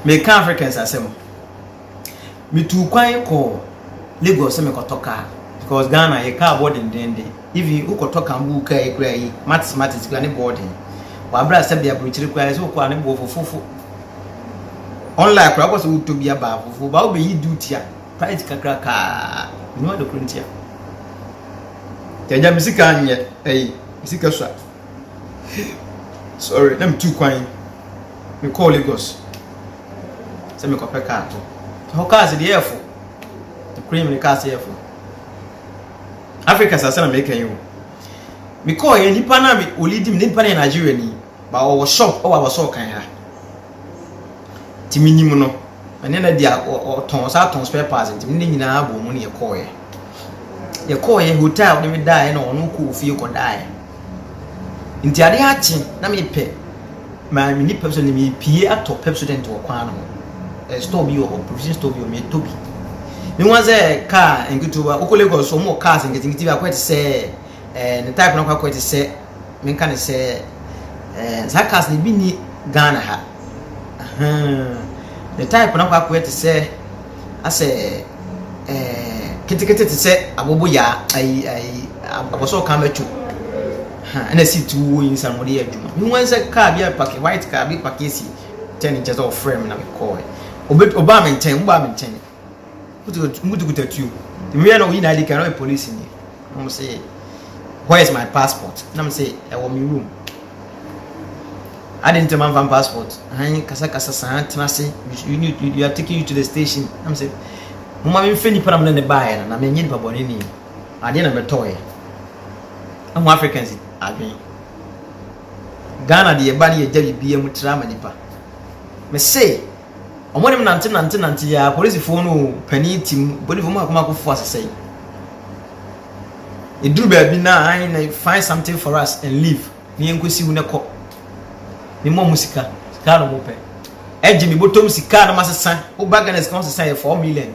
me can Africans asem me tu kwan ko Lagos me kotoka because Ghana ye car boarding dende if you kotoka mbu ka e kura yi mathematics kura ne boarding wa bra se bia brochiri kura so ko ane bo fufu online kura ko so to bia ba fufu ba obeyi duty a price kakra ka no do krontia teja misika anye misika swa sorry them two kwan me call Lagos se me kopeka to how cars the airful the cream the cars airful Africa sasa na make you me call ye nipa na me olidi me nipa na Nigeria ni ba o shop o wa so kan ha timi nim no ene na dia o ton sa ton spare parts timi ni nyina abo mu ne ye call ye hotel de me die na ono ko ofie ko die nti ade achi na me pe ma me nipa so ni me pie atop president wo kwan no store bi o provision store bi o me tobi me wan say car engituba okolego so mo cars engiti ba kwete say the type na kwete say me kan say za cars ni bi ni Ghana ha the type na kwete say ase kitikiti te say abobo ya aboso kan mechu and I see two in some way aduma me wan say car bi park white car bi park AC 10 inches of frame na me call oba me nchen mutu tatu the me no ina dika no police ni I'm say where is my passport and I'm say I want me room I didn't man van passport han kasa san say you are taking you to the station I'm say mama me feni para me ne bae na me nyi pa boni ni ade na betoye am Africans adwen Ghana de ba ne jabi bia mu trama nipa me say omonim nante ya police phone no pani tim body for makoma ko fo asese e duru ba bi na I na find something for us and leave ni enkosi hu ne ko ni mo musika sika no mo pe eji mi botom sika na masesa o bagana sika masesa 4 million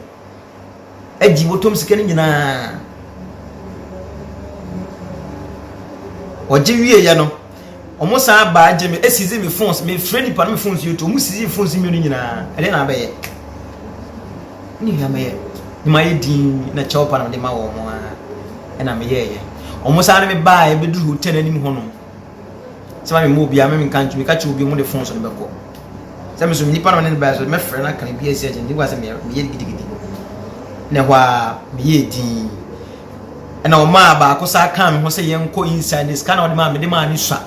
eji botom sika ni nyina oje wie ya no omo san ba aje me esizi me phones me friend pa me phones you to omo sizi phones mi nyina ele na ba ye ni ya me ni ma yedin na chopa na de ma wo mo a na me ye omo san me ba e be du hotel anim ho no se ma me mo bia me kan me ka chi obi mo de phones no be ko se me so ni pa na ne ba so me friend na kan bi esi aje ndi kwa se me ye gidigidi ne hwa me ye din na o ma ba ko sa kan me ho se ye nko inside this kana o de ma me de ma ni swa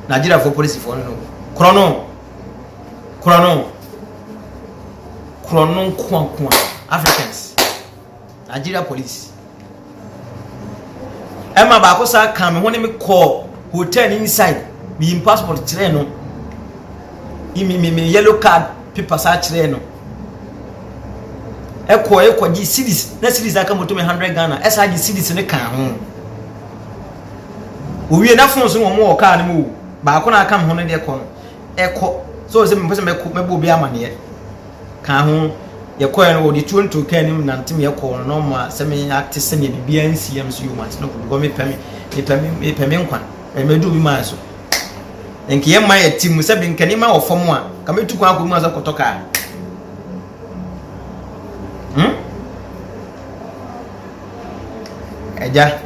Nigeria for police for no krono kwa Africans Nigeria police Emma ba ko sa kan me ho ne me call hotel inside me passport kire no me yellow card paper sa kire no e ji cities na cities aka moto me 100 Ghana esa ji cities ne kan ho owie na phone so mo car ne mo ba ko na aka ho ne de ko so se me pese me bo bi amane kan ho ye ko no di 20 kan nim na ntem ye ko no ma se me act se ne bibia nsiem so you must no go me pemi nkwan me do bi ma so enke ye ma ye tim se bi nkani ma wo fom a ka me tu kwa ko mu aso kotoka eja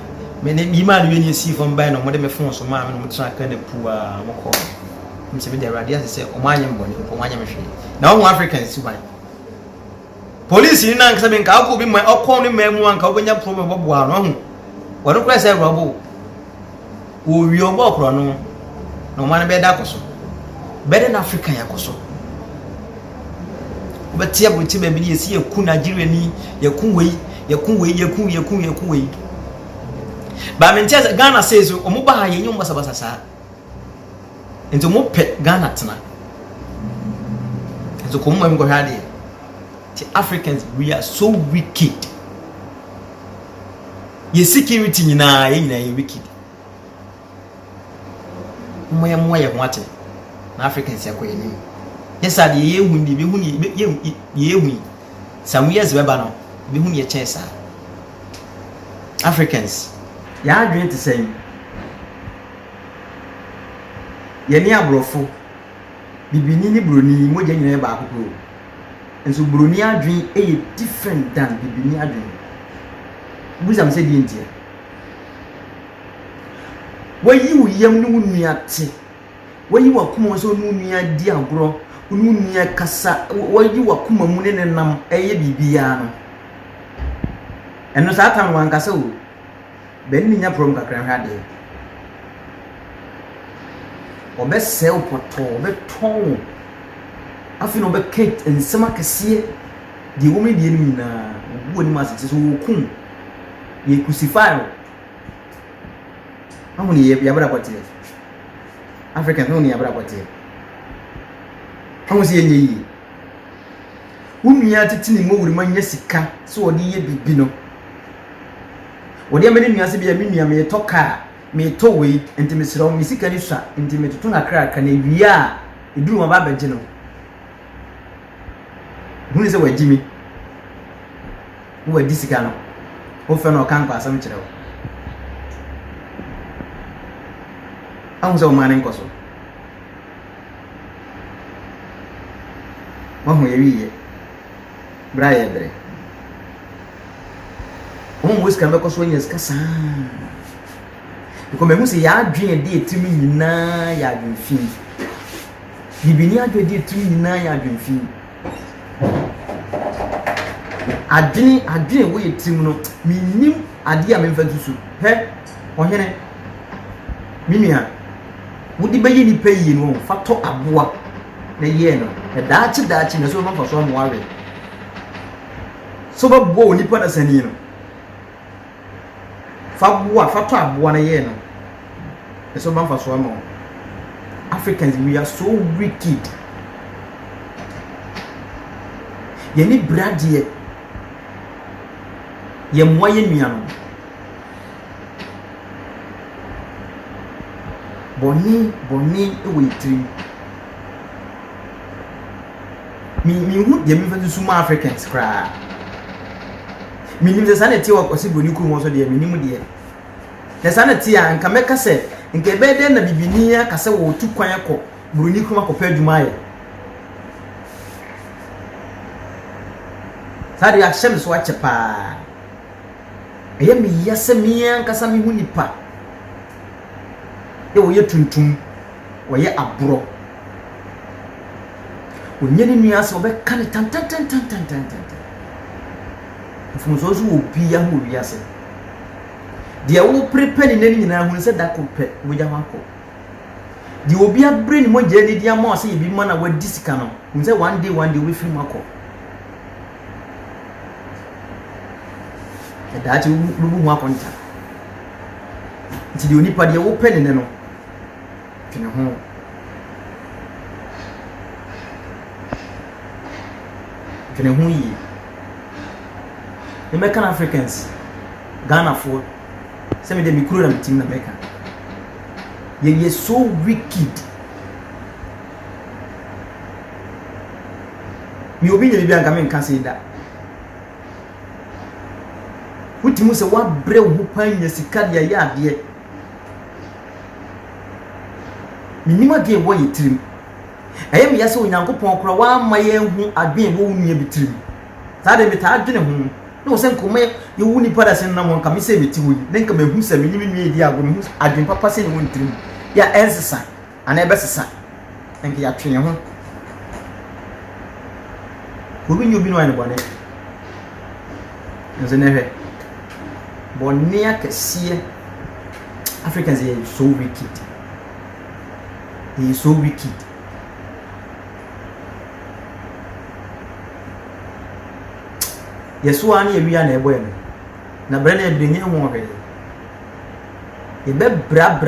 me ne bi ma no we ni si fom bai no mo de me fon so ma me no mo tra ka na pu a mo ko me se be de radio se o ma anya mboni o ma anya me hwe na wo Africans su bai police ni na nka se be nka ko bi mo okon ni ma mu anka obenya problem bo boa no ho wonu kura se robo o wi o bo kro no no ma na be da koso be de na Africa ya koso obetia bo ti be bi ni si yaku Nigeria ni yaku wei ba menteza Ghana says omo ba ha yenyo basabasa sa ento mo pe Ghana tena ento ko mo ngo hade the Africans we are so wicked ye security nyina ye wicked mo ya ho ate na Africans yakoye ni yesa de ye hu ndi be hu ni ye hu some years we ba no be hu ni ye chesa Africans ya adwen to say ye ni abrofo bibini ni broni moja nyina ba akoko enso broni adwen e different than bibini adwen buza me say di ntia wayi wo yam no nua te wayi wakoma so no nua di agoro no nua kasa wayi wakoma mu ne nam eye bibia no eno sa tan wan kasa o ben ni nya prom kakran hade obe sell poto obe ton afi no be cake ensema kase di wo me die ni na wo ni masete so wo kun ye crucify amuni ye yabra kwate African no ni yabra kwate amusi ye nyi wunua tete ni mo wuri manya sika so odi ye bibi no odi amene nua se bia me nua me toka me towe enti me sira me sika ni swa enti me tutu na kraka na wia eduru ma ba baje no hunu se wajimi wo di sika no wo fe no kan kwa asam kire wo ahu se o mane nkoso wahu ye wiye braye bre mo ska be koso nyes kasa ko me hu se ya adwen de etimi nyina ya adwen fi bibini adwen de etimi nyina ya adwen fi adwen wo etim no minim ade a memfa tusu he ohene minia wudi bayi ni peyi no fato aboa na ye no daachi na so ma so mo awe so ba bo ni pa na sani no fato aboa na ye no so ma so mo Africans we are so wicked ye ni bradie ye moye nua no boni e we trim mi hu de mi fa suma Africans kra mi nim de saneti wa kwasi boni ku mo so de mi nim de de saneti a nka meka se nka be de na bibini ya kase wo tu kwan akọ boni ku ma ko pa adwuma ye sadi ya shem so ache pa eye mi yase mi an kasa mi hu nipa e wo ye tuntum wo ye aburo onye ni nua se obe kan tan fumo so obi ya ho wi ase de wo prepare ni nani nyina hu se da ko pe wo ja ho akọ de obi abre ni mo je ni dia ma se bi ma na wa disika no hu se one day we film akọ e da ti lu hu akọ nta nti de oni pa de wo pe ni ne no twene ho yi American Africans Ghana for some of them mikuro na team na America ye so wicked mi obi nye bia nka me nka se da wutimu se wa bre wo pan nya sika dia ya ade minima de wo yitirim eye me yase onyankopon kora wa ma ye hu adwen wo nua bitirim sa de bita adwene hu no se nkoma ye wu ni pada sen na mo nka me se beti wo ne nka me hu se me nimi nua di agoro hu adwen papa se ne wo ntirim ya ensesa ana ebe sesa enke ya twene ho obi nyobi no ane bone nze ne hwe bone akese Africans are so wicked. He is so wicked. Yesu ani ewia na ebo eme. Na bre na ebenye ho hwe. Ye be bra.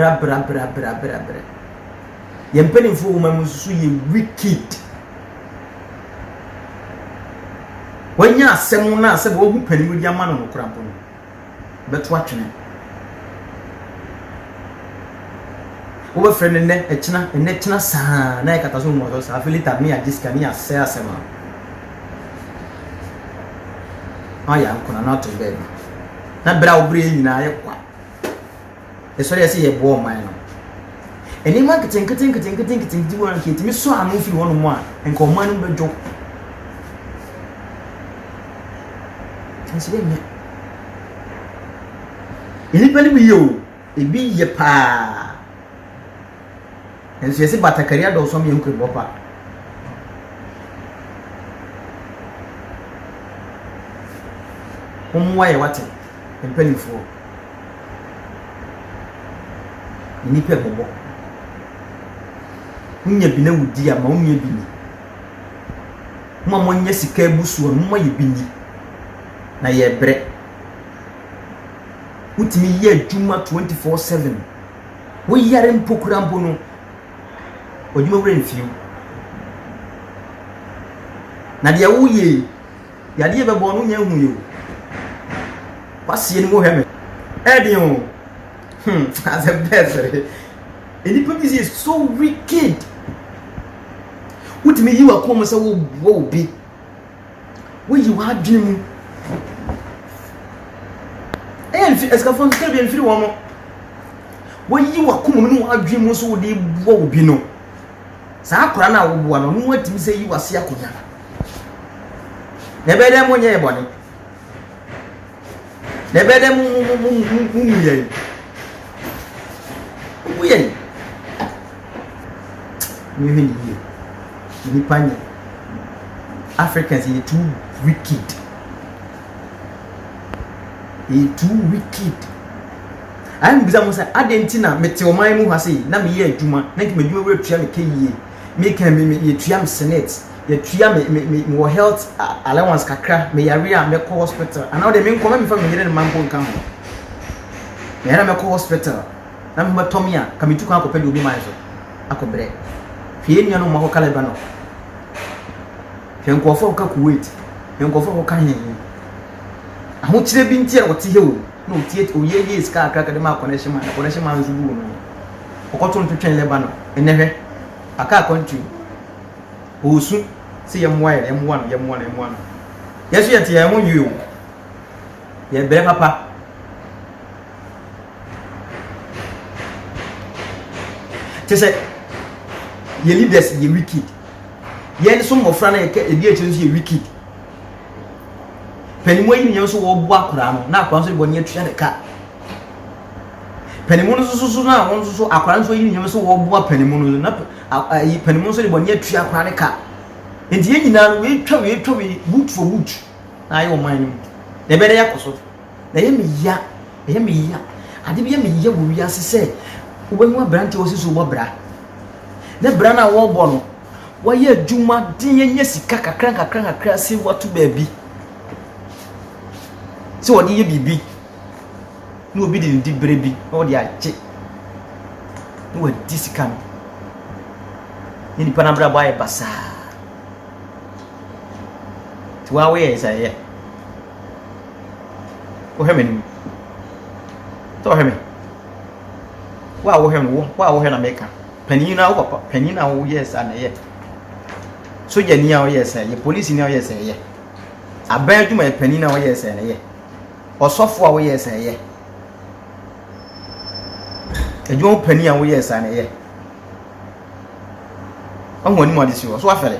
Ye mpenimfo wo mamususu ye wicked. Wanya asem na asem wo hu panimu dia ma no krampo no. Beto atwene. Wo friend ne echina saa na ekata so mo so saa filita me agiska me ase asema. Aya nkona na to bed. Na bra obre nyina ye kwa. Esori ese ye bo man no. eni ma kete won ke timi so anu fi won mo a enko man no bejo nsi me eni pali bi yo ebi ye pa enso yesi batakari ado so me enko bopa omwa ye wate empelifo ni pe bobo nya bi na wudi ama nya bi ni mo nya sika ebusuo mo ye bi ni na ye bre utimi ye adwuma 24/7 wo yare mpokura mpo no odwuma wure mfiu na de wo ye ya de bebo no nya hu yo pasie ni mo heme edion as a better any people is so wicked utimi yi wa kom se wo bi wo yi wa adwene fi escafon ke bi enfiri wo mo wo yi wa kom no wa adwene mo so wo de wo bi no sa akora na wo boa no no atimi se yi wa se akonya na be dem onye e boni na be dem mu ye uyen ni panya Africans are too wicked. I'm bizarre say adentina meteomai mu hase na me ye adwuma na ke madwuma we tua me keye me kan me ye tua me senate ye tua me health allowance kakra me yare a me call hospital and now they me nko me fa me yere ne manko nkan ho me yare me call hospital na me matomia ka me tuka akopɛ de obi man so akobre fie nua no mo kala ba no fie nkofo ka Kuwait fie nkofo ka hen aho kire bi ntia wote he o no tie oye ska akra de ma connection man so bu no okoto ntwetwen leba no enehwe aka country osu se ye mwa ye mwa no yesu ye tie ye mo yu ye bere papa tese ye leaders ye wicked ye so mofra na ye ka ebi echi ye wicked penimo yi nyem so wo bu akora no na akora so bo nye tua de ka penimo no so na won so akora so yi nyem so wo bu penimo no na yi penimo so de bo nye tua akora de ka enti ye nyina no we twa boot for boot na ayi o man no de be de yakoso na ye me ya ade bi ye me ya wo wi ase se wo nwa branch wo so bo bra na bra na wo bo no wo ye adwuma din ye nya sika kakra se watu ba bi se wo di ye bibi no obi di brebi no di ache no wa di sika no ni pa na bra ba ye basa ti wa we ye say ye o hemeni to hemeni wa wo he na meka panina wo papa panina wo yes ana ye soja ni a wo yes ye police ni a wo yes ye aban adwuma ye panina wo yes na ye osofo a wo yes ye adwuma panina wo yes na ye anwo ni mo de siwo so afere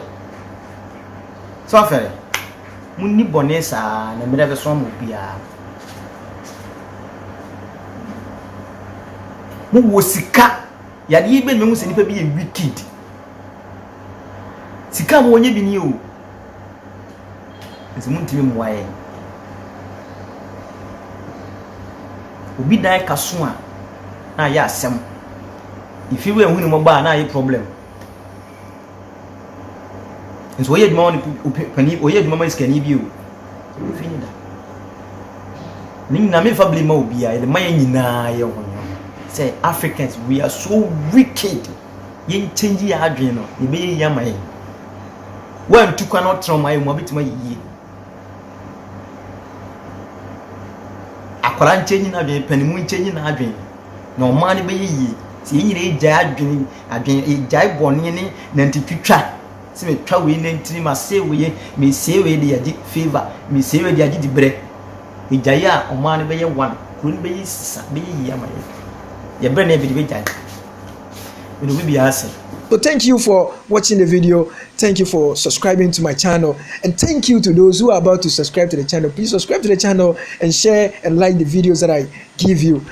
munni bonesa na mere be so mo bia mu wo sika ya de ibe memu se nipa bi ye wicked sika mo onye bi ni o nse muntimi muaye obi dai kaso a na ya asem ifi we hu ni mo ba na ye problem nso oye dwuma woni pani oye dwuma ma skani bi o fini da ni na me family ma obi a ye de ma ye nyina ye ho say Africans we are so wicked yen change ya adwen no e be ye yamai wan tukwa no trauma ye mo bitima yiye akwara change na adwen panimu change na adwen no man be yiye se nyire eja adwen ejai boni ni na ntitwa se me twa we na ntiri ma se we me se we de yaji favor me se we de yaji di bre ejai a o man be ye one kuro ni be yi sisa be yi yamai ye bre na bi de jan me no be ase. So thank you for watching the video. Thank you for subscribing to my channel. And thank you to those who are about to subscribe to the channel. Please subscribe to the channel and share and like the videos that I give you.